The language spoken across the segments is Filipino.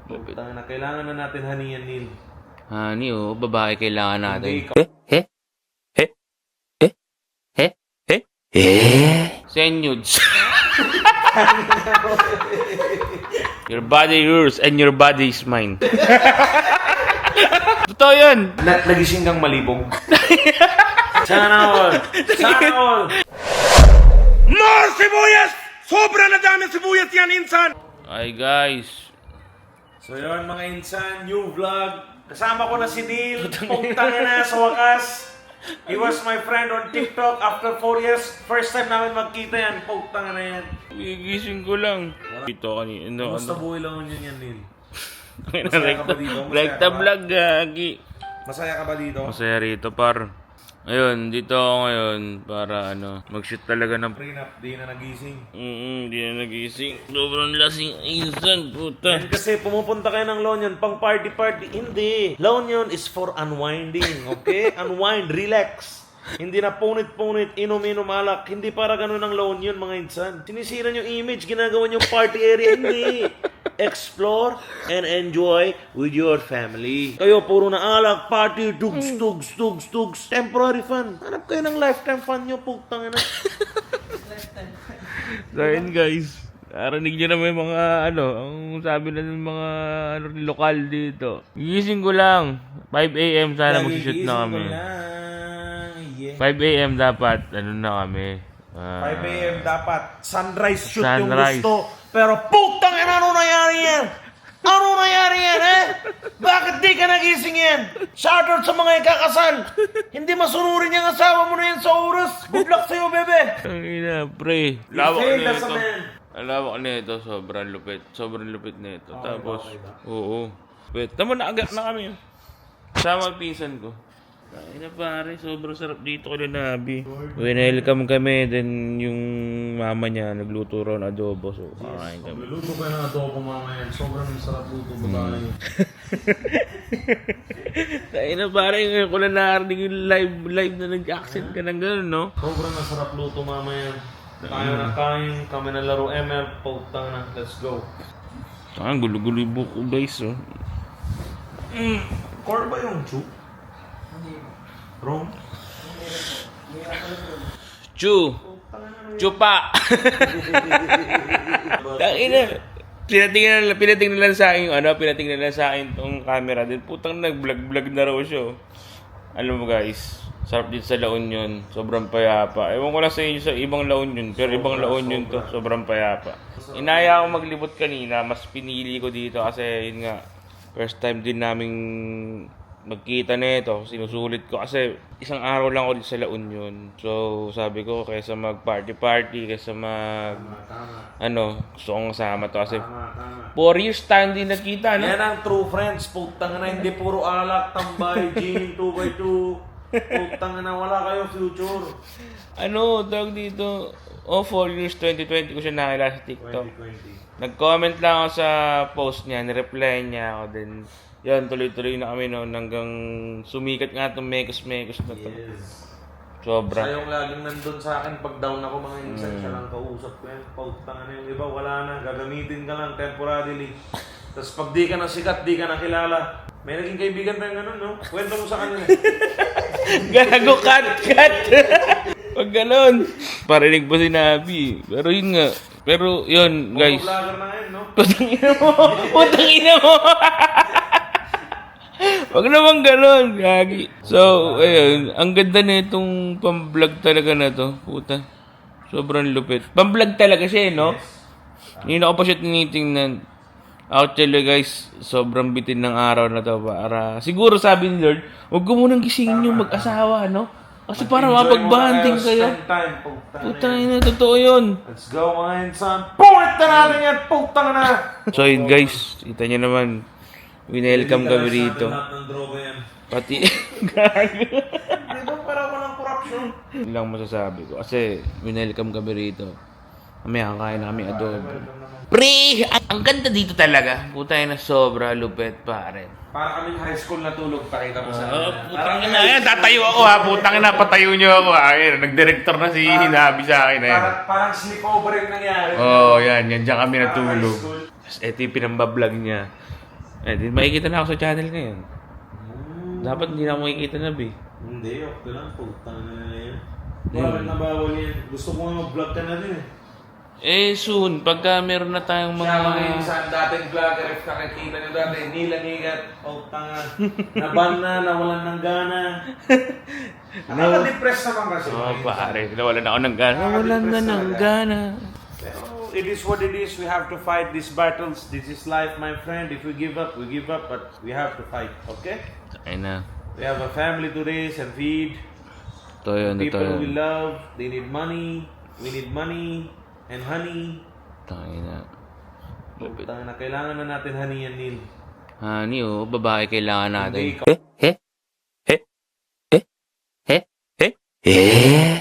Putang na, kailangan na natin hanian, Neil. Honey, babae kailangan natin. Senyuds. Your body yours and your body is mine. Totoo yun. Nagising kang malibog. Sana all. Sana all. More sibuyas! Sobra na dami sibuyas yan, insan! Hi guys. So yun mga insan, new vlog. Kasama ko na si Neil. Putang na sa wakas. He was my friend on TikTok after 4 years. First time namin magkita yan. Putang na yan. Gigising ko lang. Ito kanina. Kumusta buhay lang yun yan, Neil? Ano? Masaya ka ba dito? Rekta vlog, gagi. Masaya ka ba dito? Masaya rito, par. Ayun, dito ako ngayon para mag-shoot talaga ng... Prenup, di na nagising. Di na nagising. Sobrang lasing instant, puta. And kasi pumupunta kayo ng La Union pang party-party. Hindi. La Union is for unwinding, okay? Unwind, relax. Hindi na punit-punit, inom-inom alak. Hindi para ganun ang La Union, mga insan. Sinisira nyo image, ginagawa nyo party area. Hindi. Explore and enjoy with your family. Kayo puro na alak, party, tugs. Temporary fun. Hanap kayo ng lifetime fun nyo, putang ina. So yun guys, narinig nyo naman yung mga ang sabi na ng mga lokal dito. Gising ko lang. 5 a.m. sana mag-shoot na kami. 5 a.m. dapat, na kami. 5 a.m. dapat. Sunrise shoot Sunrise. yung gusto. Pero putang ina, ano nangyari yan? Ano nangyari yan, eh? Bakit di ka nagising yan? Shoutout sa mga ikakasal. Hindi masunurin yung asawa mo na yan sa oras. Good luck sa'yo, bebe. Ang ina, pre. Lawak na ito. Ang lawak na ito, sobrang lupit. Sobrang lupit na ito. Tapos, oo. Wait, tama na agad na kami. Sama ang pinsan ko. Ay na pare, sobrang sarap dito ko na nabi. Welcome kami, then yung mama niya nagluto raw ng adobo, so kakain kami. Luto ka na adobo mamaya. Sobrang sarap luto ba tayo? Ay na pare, ngayon ko na narinig yung live na nag-accent ka ng gano'n, no? Sobrang masarap luto mamaya. Tayo na kain, kami na laro ML. Putang na, let's go. Ang gulo-gulo yung buko guys, oh. Core ba yung chu? Wrong? Chupa! Tangina. Pinatingnan lang sa akin yung pinatingnan lang sa akin tong camera din. Putang nag-vlog na raw siya. Alam mo guys, sarap dito sa La Union. Sobrang payapa. Ewan ko lang sa inyo sa ibang La Union, pero ibang La Union to. Sobrang payapa. Inaya ako maglibot kanina, mas pinili ko dito kasi yun nga, first time din naming magkita nito, sinusulit ko kasi isang araw lang ako dito sa La Union. So, sabi ko kaysa mag-party, kaysa gusto kong kasama to kasi 4 years tayo hindi nagkita, no? Yan ang true friends. Putang na, hindi puro alak, tambay, gin, 2x2. Putang na, wala kayong future. Tawag dito, 4 years 2020 ko siya nakilala sa TikTok. 2020. Nag-comment lang ako sa post niya, ni-reply niya ako, then yan, tuloy-tuloy na kami noon hanggang sumikat nga itong mekos-mekos na to. Yes. Sobra. Siya yung laging nandun sa akin pag down ako mga insan, siya lang kausap ko yan. Putang na yung iba, wala na. Gagamitin ka lang temporarily. Tapos pag di ka na sikat, di ka na kilala. May naging kaibigan tayong ganun, no? Kwento mo sa kanila. Gago, cut! Pag ganon. Parinig pa si Nabi. Pero yun nga. Pero yun, guys. Vlogger na ngayon, no? Putang ina mo! Putang ina mo! Wag naman ganon, gagi. So, ayun. Ang ganda na itong pang-vlog talaga na to. Puta. Sobrang lupit. Pang-vlog talaga siya, no? Hindi na ko pa siya tinitingnan. Actually, guys, sobrang bitin ng araw na to. Para, siguro sabi ni Lord, huwag ko munang gisingin yung mag-asawa, no? Kasi para mapag-banding kayo. Putang ina, totoo yun. Let's go mga insan. Punit na natin yan, putang na! So yun guys, kita nyo naman. Winelcome kami rito. Lahat ng droga yan. Pati, gago. Di ba parang walang corruption? Yun lang masasabi ko. Kasi winelcome kami rito. Mamaya kakain na kami adobo. Pre! Ang ganda dito talaga. Putay na sobra lupet pare. Para kaming high school na tulog, pakita mo sa akin. Putang ina. Ayan, tatayo ako ha. Putang ina, patayo nyo ako ha. Ayan, nag-director na si Hinabi sa akin. Ayan. Parang sleepover yung nangyari. Oo, yan. Yan dyan kami natulog. Tapos ito yung pinambablog niya. Eh, di makikita na ako sa channel ngayon. Dapat hindi na ako makikita na, B. Hindi, okay lang. Putang na yan. Bakit nabawal yan? Gusto ko nga mag-vlog ka na din eh. Eh, soon, pagka meron na tayong mga... Siya mga isang dating vlogger, if nakikita niyo dati, nilang igat, putang na, naban na, nawalan ng gana. Nakaka-depress naman kasi. Oh, pare, nawalan ako ng gana. Nawalan na ng gana. Pero it is what it is. We have to fight these battles. This is life, my friend. If we give up, we give up. But we have to fight, okay? Ay na. We have a family to raise and feed. Ito yun, ito People we yun. love, they need money. We need money and honey. Tangin na. Putang na, kailangan na natin honey and Neil. Honey, oh, babae kailangan natin. Hindi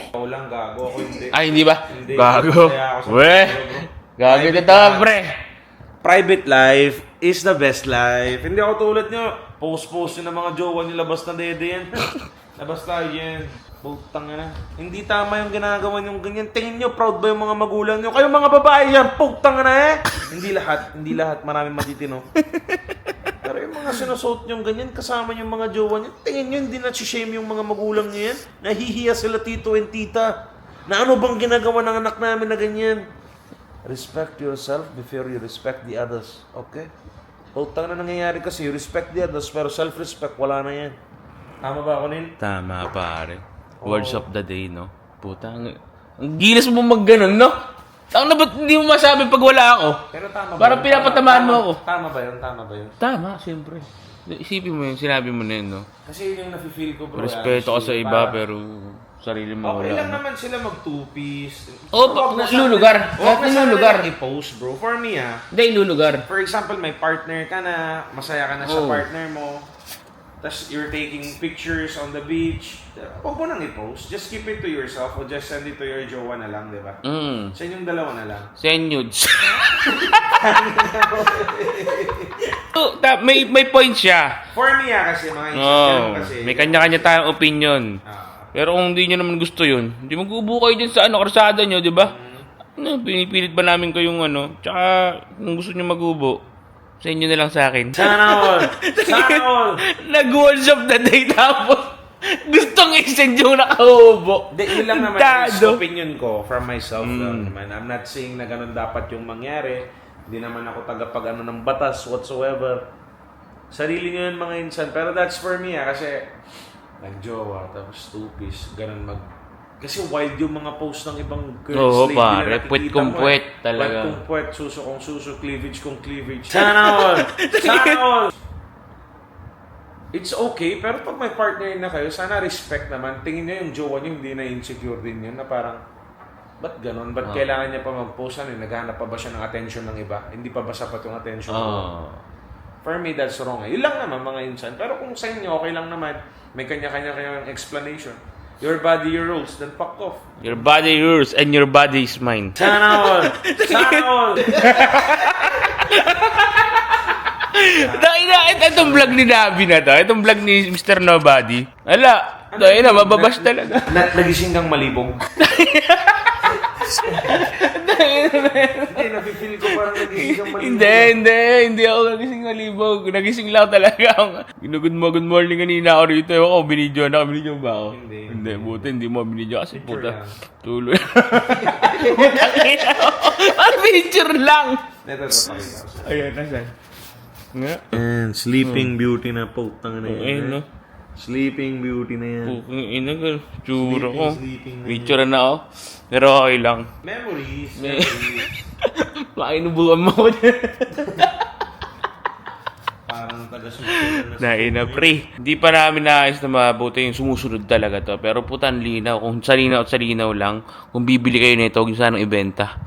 ikaw lang, gago ako hindi. Ay, hindi ba? Hindi. Gago. Kaya ako sa Weh. video, bro. Gago ito, pre. Private life is the best life. Hindi ako tulad nyo. Post-post nyo ng mga jowa nyo, labas na dede yan. Labas tayo yan. Putang na. Hindi tama yung ginagawa nyo ganyan. Tingin nyo, proud ba yung mga magulang nyo? Kayo mga babae yan, putang na eh. Hindi lahat. Maraming matitino. Pero yung mga sinusuot nyo ganyan, kasama yung mga jowa nyo, tingin nyo, hindi na-shame yung mga magulang nyo yan. Nahihiya sila tito and tita. Na ano bang ginagawa ng anak namin na ganyan? Respect yourself before you respect the others. Okay? Putang na nangyayari kasi, you respect the others, pero self-respect, wala na yan. Tama ba ako, Nin? Tama, pare. Words of the day, no? Putang. Ang gilas mo mag-ganon, no? Ang na ba't hindi mo masabi pag wala ako? Pero tama ba Parang yun? pinapatamaan mo ako. Tama ba yun? Tama ba yun? Tama, siyempre. Isipin mo yun, sinabi mo na yun, no? Kasi yun yung nafe-feel ko, bro. Respeto ka sa Honestly, iba, parang- pero sarili mo Okay wala. lang naman sila mag-two-piece. Oo, lulugar. Huwag na sana Lulugar. nilang i-post, bro. For me, Hindi, lulugar. for example, may partner ka na, masaya ka na sa Oo. partner mo, tapos you're taking pictures on the beach, huwag mo nang i-post. Just keep it to yourself or just send it to your jowa na lang, di ba? Sa inyong dalawa na lang. Send nudes. Oh, may point siya. For me, kasi mga Oh, kasi. may kanya-kanya tayong opinion. Pero kung hindi nyo naman gusto yun, hindi magbubuo kayo dyan sa karsada nyo, di ba? Ano, pinipilit ba namin kayong ano? Tsaka, kung gusto nyo magubo, sa inyo na lang sa akin. Sana all! Sana all! Nag-words of the day tapos gustong i-send yung nakahubo. Hindi, yun lang naman is Dado. opinion ko from myself lang naman. I'm not saying na ganun dapat yung mangyari. Hindi naman ako tagapag ano ng batas whatsoever. Sarili nyo yun mga insan. Pero that's for me kasi nag-jowa, tapos two-piece, ganun mag... Kasi wild yung mga post ng ibang girls. Oo, lately pare. na nakikita Puwet kung mo, puwet, eh. talaga. Puwet kung puwet, suso kung suso, cleavage kung cleavage. Sana all! Sana all! It's okay, pero pag may partner na kayo, sana respect naman. Tingin nyo yung jowa nyo, hindi na insecure din yun, na parang, ba't ganun? Ba't kailangan niya pa mag-post? Ano, naghahanap pa ba siya ng attention ng iba? Hindi pa ba sapat yung attention mo? For me, that's wrong. Yun lang naman, mga insan. Pero kung sa inyo, okay lang naman, may kanya-kanya kayong explanation. Your body, your rules, then fuck off. Your body yours and your body is mine. Sana all! Sana all! Dahil na, itong vlog ni Nabi na to, itong vlog ni Mr. Nobody. Ala, dahil na, mababash talaga. Nagising kang malibog. Hindi, nafe-feel ko parang nagising kang malibog. Hindi ako nagising malibog. Nagising lang talaga ako. Good morning kanina ako rito. Ako, binidyo ba ako? Hindi, buti, hindi mo binidyo kasi puta. lang. Tuloy. Ang picture lang. Neto, pakita ko. Ayan, nasan? Nga. And Sleeping Beauty na putang na Ayun, no? Sleeping Beauty na yan. Pukong ina ko. Tsura ko. Sleeping na Picture na ako. Pero okay lang. Memories. Makinubukan mo ko dyan. Parang taga-susunod na. Naina, pre. Hindi pa namin naayos na mabuti yung sumusunod talaga to. Pero putan linaw. Kung sa linaw lang, kung bibili kayo nito, huwag nyo sanang ibenta.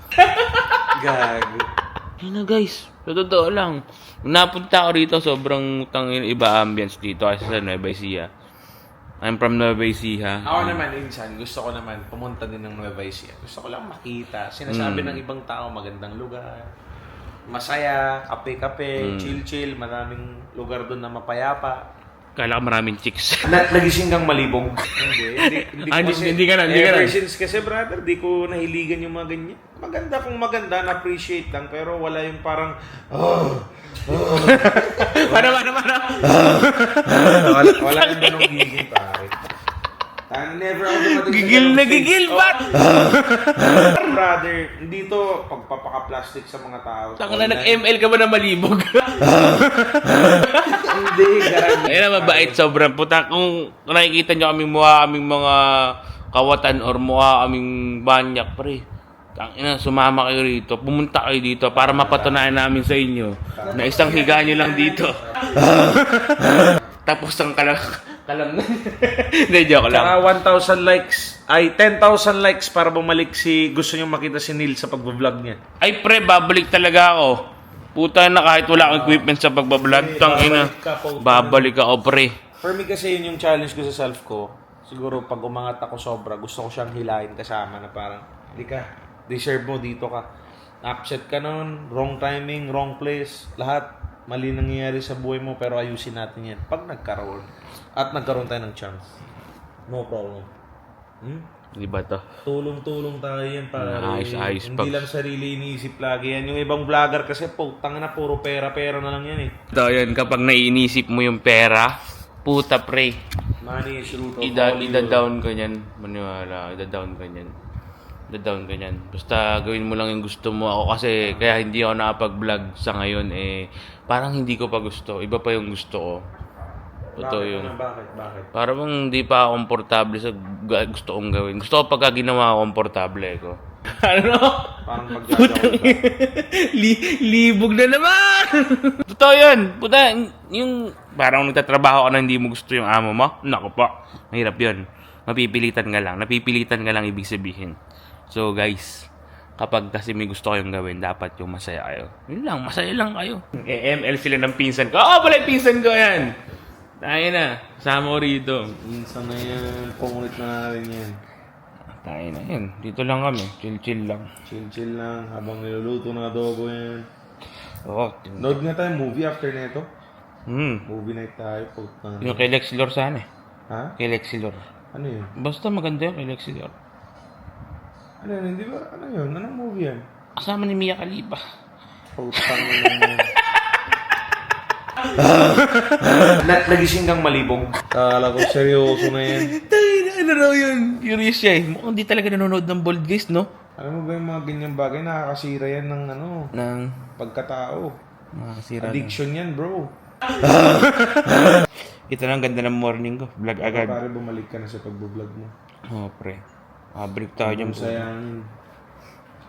Gago. Ayun na guys. Sa totoo lang. Nung napunta ako rito, sobrang tangin iba ambience dito kasi sa Nueva Ecija. I'm from Nueva Ecija. Ako naman, insan, gusto ko naman pumunta din ng Nueva Ecija. Gusto ko lang makita. Sinasabi ng ibang tao, magandang lugar. Masaya, kape-kape, chill-chill, maraming lugar doon na mapayapa. Kala ko maraming chicks. Nagising kang malibog. Hindi Ah, ko hindi ka na. Ever since kasi brother, di ko nahiligan yung mga ganyan. Maganda kung maganda, na-appreciate lang. Pero wala yung parang, Para. Wala kang ganong gigil, pare. Never ako dumating sa Gigil ganong na stage. gigil, ba't? Brother, dito pagpapaka-plastic sa mga tao. Taka na, nag-ML ka ba na malibog? Hindi, garang. Ayun na, mabait, sobrang puta. Kung nakikita nyo kaming mukha, kaming mga kawatan or mukha kaming banyak, pre. Tangina, sumama kayo rito. Pumunta kayo dito para mapatunayan namin sa inyo na isang higa nyo lang dito. Tapos ang kalam na. Hindi, joke lang. Saka 1,000 likes, ay 10,000 likes para bumalik gusto nyo makita si Neil sa pagbablog niya. Ay, pre, babalik talaga ako. Puta na, kahit wala akong equipment sa pagbablog, tangina. Babalik ako, pre. For me kasi yun yung challenge ko sa self ko. Siguro pag umangat ako sobra, gusto ko siyang hilahin kasama na parang, hindi ka, deserve mo, dito ka. Upset ka nun, wrong timing, wrong place, lahat mali nangyayari sa buhay mo pero ayusin natin yan pag nagkaroon. At nagkaroon tayo ng chance. No problem. Di ba to? Tulong-tulong tayo yan para Ayos, hindi lang sarili iniisip lagi yan. Yung ibang vlogger kasi putang na puro pera-pera na lang yan eh. Ito, yun, kapag naiinisip mo yung pera, puta, pre. Money is root of all evil. Ida-down ka niyan. Maniwala, ida-down ka niyan. Ida-down ka niyan. Basta gawin mo lang yung gusto mo. Ako kasi, kaya hindi ako nakapag-vlog sa ngayon, parang hindi ko pa gusto. Iba pa yung gusto ko. Totoo yun. Bakit? Para bang hindi pa ako komportable sa gusto kong gawin. Gusto ko pagka ginawa ko, komportable ko. Ano? Parang magjajawin ka. Libog na naman! Totoo yun. Puta, yung parang nagtatrabaho ka na hindi mo gusto yung amo mo. Naku po, mahirap yun. Mapipilitan ka lang. Napipilitan ka lang ibig sabihin. So guys, kapag kasi may gusto kayong gawin, dapat yung masaya kayo. Yun lang, masaya lang kayo. ML sila ng pinsan ko. Oo, pala yung pinsan ko yan. Tayo na, sama ko rito. Minsan na yan, pungulit na rin yan. Tayo na yan, dito lang kami, chill lang. Chill lang habang niluluto ng adobo yan. Oo. Nood nga tayo movie after neto. Movie night tayo. Putang. Yung kay Lexilor sana eh. Ha? Kay Lexilor. Ano yun? Basta maganda yung kay Lexilor. Ano yun? Hindi ba? Ano yun? Anong movie yan? Kasama ni Mia Khalifa. Putang na. Nagising kang malibog. Kala ko seryoso na yan. Tayo na, ano raw yun? Curious siya eh. Mukhang di talaga nanonood ng Bold Guys, no? Alam mo ba yung mga ganyang bagay? Nakakasira yan ng Ng pagkatao. makasira Addiction yan, bro. Ito na ang ganda ng morning ko. Vlog agad. Pare, bumalik ka na sa pagbablog mo. Oh, pre. Break tayo dyan. Sayangin.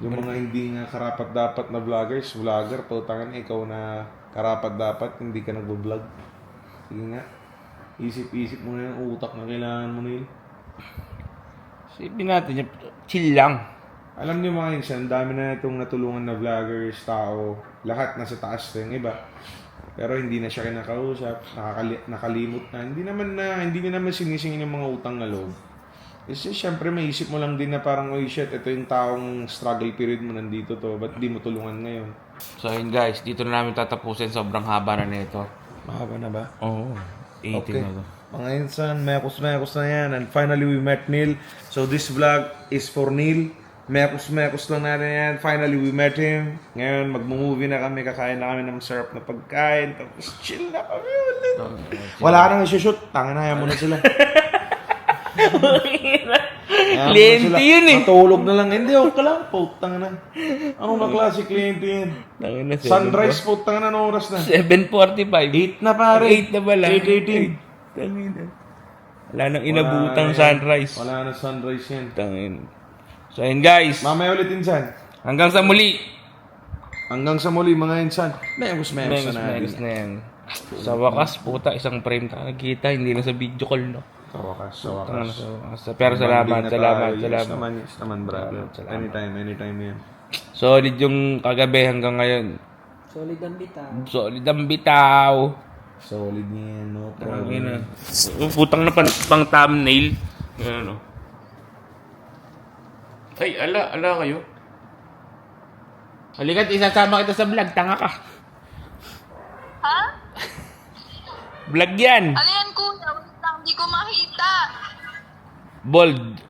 Yung mga hindi nga karapat-dapat na vlogger, pautangan ikaw na karapat-dapat, hindi ka nagbablog. Sige nga. Isip-isip mo na yung utak na kailangan mo na yun. Sipin natin yun. Chill lang. Alam niyo mga insan, dami na itong natulungan na vloggers, tao, lahat nasa taas na yung iba. Pero hindi na siya kinakausap, nakalimot na. Hindi naman sinisingin yung mga utang na loob. Kasi syempre may isip mo lang din na parang, oh shit, ito yung taong struggle period mo nandito to, ba't di mo tulungan ngayon? So yun guys, dito na namin tatapusin. Sobrang haba na nito. Mahaba na ba? Oo. 18 Okay. na to. Mga insan, mekos na yan. And finally, we met Neil. So this vlog is for Neil. Mekos lang natin yan. Finally, we met him. Ngayon, mag-movie na kami. Kakain na kami ng sarap na pagkain. Tapos chill na kami ulit. Wala ka nang isushoot. Tanga na, ayaw mo na sila. Kliyente yun eh. Matulog na lang. Hindi, okay lang. Putang na. Anong na klase kliyente yan? Sunrise, putang na. Anong oras na? 7:45. 8 na pare. 8 na pala. 8:18. Tangina. Wala nang inabutang sunrise. Wala na sunrise yan. Tangin. So yun guys. Mamaya ulit insan. Hanggang sa muli. Hanggang sa muli mga insan. Mekos na Megos natin. na yan. Sa wakas, puta, isang frame tayo nakikita. Hindi lang sa video call, no? Sa wakas. Pero salamat. Yes naman, brother. Salamat. Anytime yan. Solid yung kagabi hanggang ngayon. Solid ang bitaw. Solid ang bitaw. Solid yan, no Tangina. problem. Putang na pang thumbnail. Ano? Ay, ala kayo. Halika't isasama kita sa vlog, tanga ka. Ha? Vlog yan. Ano yan, kuya? Wait lang, di ko makita. Bold.